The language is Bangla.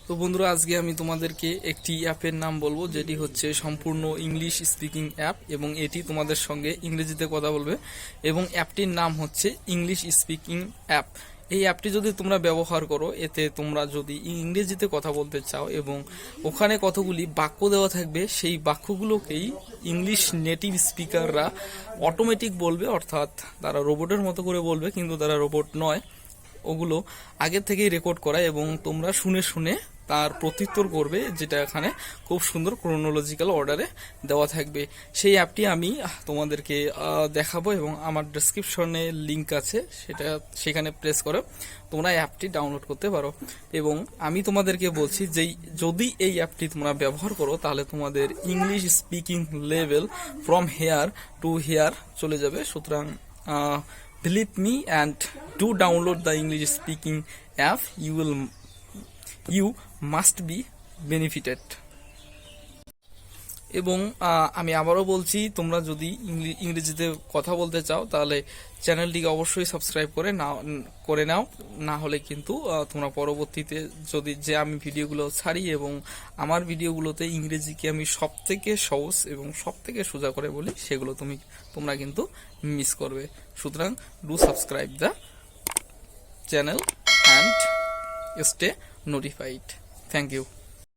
তো বন্ধুরা, আজকে আমি তোমাদেরকে একটি অ্যাপের নাম বলবো যেটি হচ্ছে সম্পূর্ণ ইংলিশ স্পিকিং অ্যাপ এবং এটি তোমাদের সঙ্গে ইংরেজিতে কথা বলবে এবং অ্যাপটির নাম হচ্ছে ইংলিশ স্পিকিং অ্যাপ। এই অ্যাপটি যদি তোমরা ব্যবহার করো, এতে তোমরা যদি ইংরেজিতে কথা বলতে চাও এবং ওখানে কতগুলি বাক্য দেওয়া থাকবে, সেই বাক্যগুলোকেই ইংলিশ নেটিভ স্পিকাররা অটোমেটিক বলবে, অর্থাৎ তারা রোবটের মতো করে বলবে, কিন্তু তারা রোবট নয়। ওগুলো আগের থেকেই রেকর্ড করা এবং তোমরা শুনে শুনে তার প্রত্যুত্তর করবে, যেটা এখানে খুব সুন্দর ক্রোনোলজিক্যাল অর্ডারে দেওয়া থাকবে। সেই অ্যাপটি আমি তোমাদেরকে দেখাবো এবং আমার ডেসক্রিপশনে লিংক আছে, সেখানে প্রেস করে তোমরা অ্যাপটি ডাউনলোড করতে পারো। এবং আমি তোমাদেরকে বলছি যে যদি এই অ্যাপটি তোমরা ব্যবহার করো, তাহলে তোমাদের English speaking level from here to here চলে যাবে। সুতরাং believe me and do download the English speaking app. You must be benefited. এবং আমি আবারও বলছি, তোমরা যদি ইংরেজিতে কথা বলতে চাও তাহলে চ্যানেলটিকে অবশ্যই সাবস্ক্রাইব করে নাও, না হলে কিন্তু তোমরা পরবর্তীতে যদি আমি ভিডিওগুলো ছাড়ি এবং আমার ভিডিওগুলোতে ইংরেজিকে আমি সব থেকে সহজ এবং সব থেকে সোজা করে বলি, সেগুলো তোমরা কিন্তু মিস করবে। সুতরাং do subscribe the channel and stay notified. Thank you.